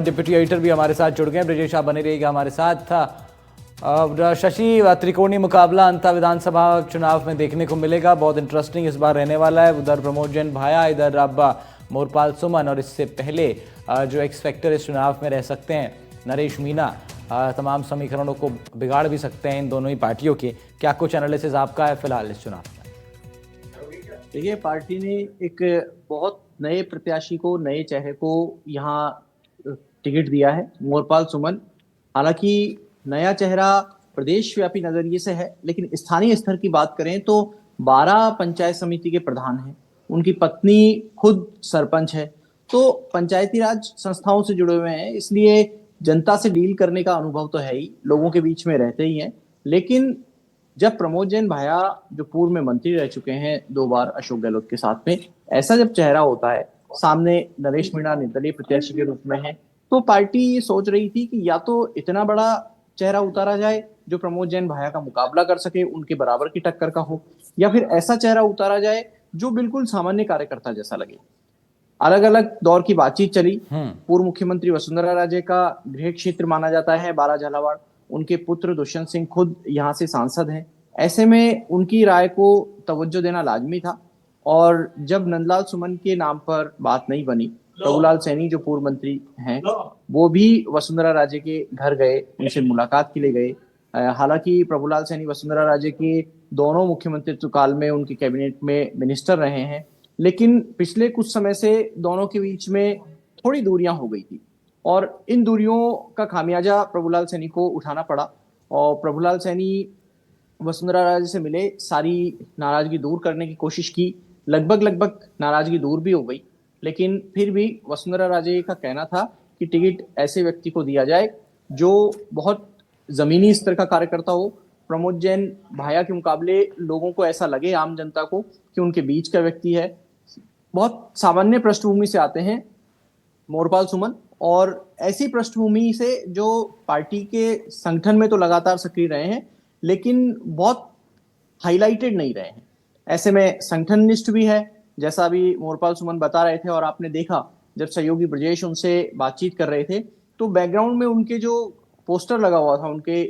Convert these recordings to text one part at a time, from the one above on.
Deputy editor भी हमारे साथ जुड़ गए। ब्रजेश आप बने रहिएगा हमारे साथ था। शशि, त्रिकोणीय मुकाबला अंता विधानसभा चुनाव में देखने को मिलेगा, बहुत इंटरेस्टिंग इस बार रहने वाला है। उधर प्रमोद जैन भाया, इधर अब मोरपाल सुमन, और इससे पहले जो एक्स फैक्टर इस चुनाव में रह सकते हैं नरेश मीणा, तमाम समीकरणों को बिगाड़ भी सकते हैं इन दोनों ही पार्टियों के। क्या कुछ एनालिसिस आपका है फिलहाल इस चुनाव में? देखिए, पार्टी ने एक बहुत नए प्रत्याशी को, नए चेहरे को यहाँ टिकट दिया है, मोरपाल सुमन। हालांकि नया चेहरा प्रदेश व्यापी नजरिए से है, लेकिन स्थानीय स्तर की बात करें तो 12 पंचायत समिति के प्रधान हैं, उनकी पत्नी खुद सरपंच है, तो पंचायती राज संस्थाओं से जुड़े हुए हैं, इसलिए जनता से डील करने का अनुभव तो है ही, लोगों के बीच में रहते ही हैं। लेकिन जब प्रमोद जैन भाया, जो पूर्व में मंत्री रह चुके हैं 2 बार अशोक गहलोत के साथ में, ऐसा जब चेहरा होता है, सामने नरेश मीणा निर्दलीय प्रत्याशी के रूप में है, तो पार्टी ये सोच रही थी कि या तो इतना बड़ा चेहरा उतारा जाए जो प्रमोद जैन भाया का मुकाबला कर सके, उनके बराबर की टक्कर का हो, या फिर ऐसा चेहरा उतारा जाए जो बिल्कुल सामान्य कार्यकर्ता जैसा लगे। अलग अलग दौर की बातचीत चली। पूर्व मुख्यमंत्री वसुंधरा राजे का गृह क्षेत्र माना जाता है बारा झालावाड़, उनके पुत्र दुष्यंत सिंह खुद यहाँ से सांसद हैं, ऐसे में उनकी राय को तवज्जो देना लाजमी था। और जब नंदलाल सुमन के नाम पर बात नहीं बनी, प्रभुलाल सैनी जो पूर्व मंत्री हैं, वो भी वसुंधरा राजे के घर गए, उनसे मुलाकात के लिए गए। हालांकि प्रभुलाल सैनी वसुंधरा राजे के दोनों मुख्यमंत्रित्व काल में उनके कैबिनेट में मिनिस्टर रहे हैं, लेकिन पिछले कुछ समय से दोनों के बीच में थोड़ी दूरियां हो गई थी, और इन दूरियों का खामियाजा प्रभुलाल सैनी को उठाना पड़ा। और प्रभुलाल सैनी वसुंधरा राजे से मिले, सारी नाराजगी दूर करने की कोशिश की, लगभग नाराजगी दूर भी हो गई, लेकिन फिर भी वसुंधरा राजे का कहना था कि टिकट ऐसे व्यक्ति को दिया जाए जो बहुत जमीनी स्तर का कार्यकर्ता हो। प्रमोद जैन भाया के मुकाबले लोगों को ऐसा लगे, आम जनता को, कि उनके बीच का व्यक्ति है। बहुत सामान्य पृष्ठभूमि से आते हैं मोरपाल सुमन, और ऐसी पृष्ठभूमि से जो पार्टी के संगठन में तो लगातार सक्रिय रहे हैं, लेकिन बहुत हाईलाइटेड नहीं रहे हैं। ऐसे में संगठन निष्ठ भी है, जैसा अभी मोरपाल सुमन बता रहे थे, और आपने देखा जब सहयोगी ब्रजेश उनसे बातचीत कर रहे थे, तो बैकग्राउंड में उनके जो पोस्टर लगा हुआ था उनके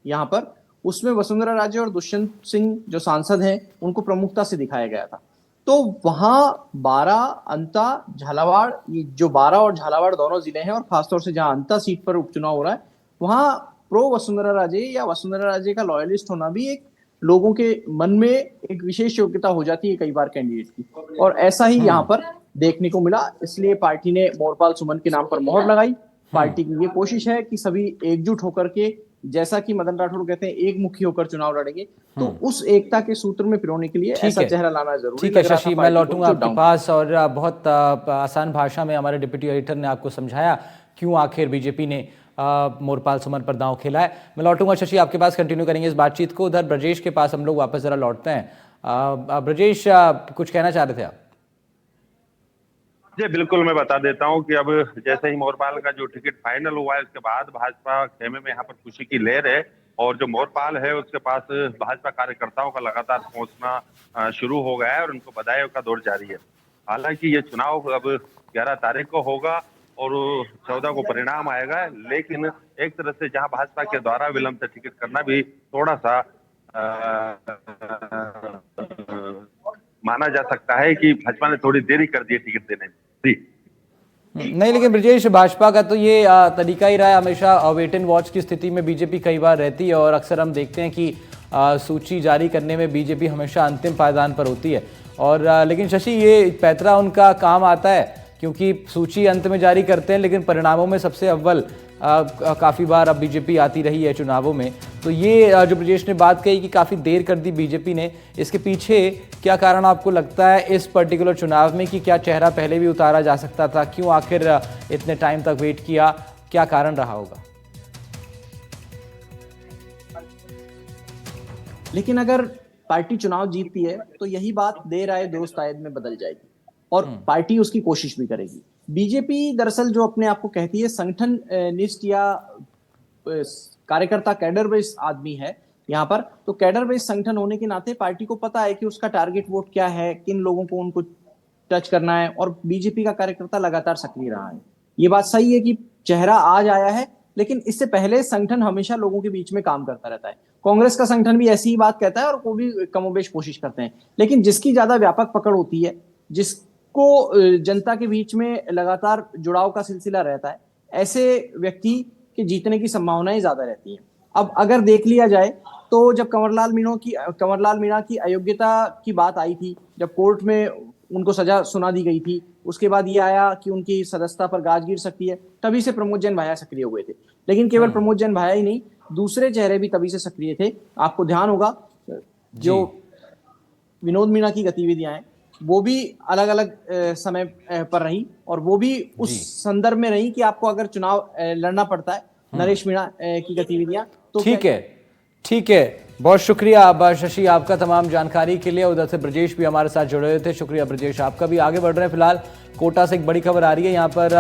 यहाँ पर, उसमें वसुंधरा राजे और दुष्यंत सिंह जो सांसद हैं उनको प्रमुखता से दिखाया गया था। तो वहां बारा, अंता, झालावाड़, ये जो बारा और झालावाड़ दोनों जिले हैं, और खासतौर से जहां अंता सीट पर उपचुनाव हो रहा है, वहां प्रो वसुंधरा राजे या वसुंधरा राजे का लॉयलिस्ट होना भी एक लोगों के मन में एक विशेष योग्यता हो जाती है कई बार कैंडिडेट की, और ऐसा ही यहाँ पर देखने को मिला। इसलिए पार्टी ने मोरपाल सुमन के नाम पर मोहर लगाई। पार्टी की ये कोशिश है कि सभी एकजुट होकर के, जैसा कि मदन राठौड़ कहते हैं, एक मुखी होकर चुनाव लड़ेंगे, तो उस एकता के सूत्र में पिरोने के लिए ऐसा चेहरा लाना जरूरी ठीक है शशि, मैं लौटूंगा आपके पास। और बहुत आसान भाषा में हमारे डिप्टी एडिटर ने आपको समझाया क्यों आखिर बीजेपी ने मोरपाल सुमन पर दांव खेला है। मैं लौटूंगा शशि आपके पास, कंटिन्यू करेंगे इस बातचीत को। उधर ब्रजेश के पास हम लोग वापस जरा लौटते हैं। ब्रजेश, कुछ कहना चाह रहे थे आप? जी बिल्कुल, मैं बता देता हूं कि अब जैसे ही मोरपाल का जो टिकट फाइनल हुआ है, उसके बाद भाजपा खेमे में यहाँ पर खुशी की लहर है, और जो मोरपाल है उसके पास भाजपा कार्यकर्ताओं का लगातार पहुंचना शुरू हो गया है, और उनको बधाई का दौर जारी है। हालांकि ये चुनाव अब 11 तारीख को होगा और 14 को परिणाम आएगा, लेकिन एक तरह से जहां भाजपा के द्वारा विलंब से टिकट करना भी थोड़ा सा माना जा सकता है कि भाजपा ने थोड़ी देरी कर दी टिकट देने में। जी नहीं, लेकिन ब्रजेश, भाजपा का तो ये तरीका ही रहा है हमेशा, वेट एंड वॉच की स्थिति में बीजेपी कई बार रहती है, और अक्सर हम देखते हैं कि सूची जारी करने में बीजेपी हमेशा अंतिम पायदान पर होती है। और लेकिन शशि, ये पैतरा उनका काम आता है, क्योंकि सूची अंत में जारी करते हैं, लेकिन परिणामों में सबसे अव्वल काफ़ी बार अब बीजेपी आती रही है चुनावों में। तो ये जो ब्रजेश ने बात कही कि काफ़ी देर कर दी बीजेपी ने, इसके पीछे क्या कारण आपको लगता है इस पर्टिकुलर चुनाव में, कि क्या चेहरा पहले भी उतारा जा सकता था? क्यों आखिर इतने टाइम तक वेट किया? क्या कारण रहा होगा? लेकिन अगर पार्टी चुनाव जीतती है तो यही बात देर आए दुरुस्त आए में बदल जाएगी, और पार्टी उसकी कोशिश भी करेगी। बीजेपी दरअसल जो अपने आप को कहती है संगठन निष्ठ या कार्यकर्ता कैडर बेस्ड आदमी है यहाँ पर, तो कैडर बेस्ड संगठन होने के नाते पार्टी को पता है कि उसका टारगेट वोट क्या है, किन लोगों को उनको टच करना है, और बीजेपी का कार्यकर्ता लगातार सक्रिय रहा है। ये बात सही है कि चेहरा आज आया है, लेकिन इससे पहले संगठन हमेशा लोगों के बीच में काम करता रहता है। कांग्रेस का संगठन भी ऐसी ही बात कहता है और वो भी कमोबेश कोशिश करते हैं, लेकिन जिसकी ज्यादा व्यापक पकड़ होती है, जिसको जनता के बीच में लगातार जुड़ाव का सिलसिला रहता है, ऐसे व्यक्ति के जीतने की संभावनाएं ज्यादा रहती हैं। अब अगर देख लिया जाए तो जब कंवरलाल मीणा की अयोग्यता की बात आई थी, जब कोर्ट में उनको सजा सुना दी गई थी, उसके बाद ये आया कि उनकी सदस्यता पर गाज गिर सकती है, तभी से प्रमोद जैन भाया सक्रिय हुए थे। लेकिन केवल प्रमोद जैन भाया ही नहीं, दूसरे चेहरे भी तभी से सक्रिय थे। आपको ध्यान होगा जो विनोद मीणा की गतिविधियां हैं वो भी अलग अलग समय पर रही, और वो भी उस संदर्भ में रही कि आपको अगर चुनाव लड़ना पड़ता है, नरेश मीणा की गतिविधियां तो ठीक है, बहुत शुक्रिया अब शशि आपका तमाम जानकारी के लिए। उधर से ब्रजेश भी हमारे साथ जुड़े हुए थे, शुक्रिया ब्रजेश आपका भी। आगे बढ़ रहे हैं, फिलहाल कोटा से एक बड़ी खबर आ रही है। यहाँ पर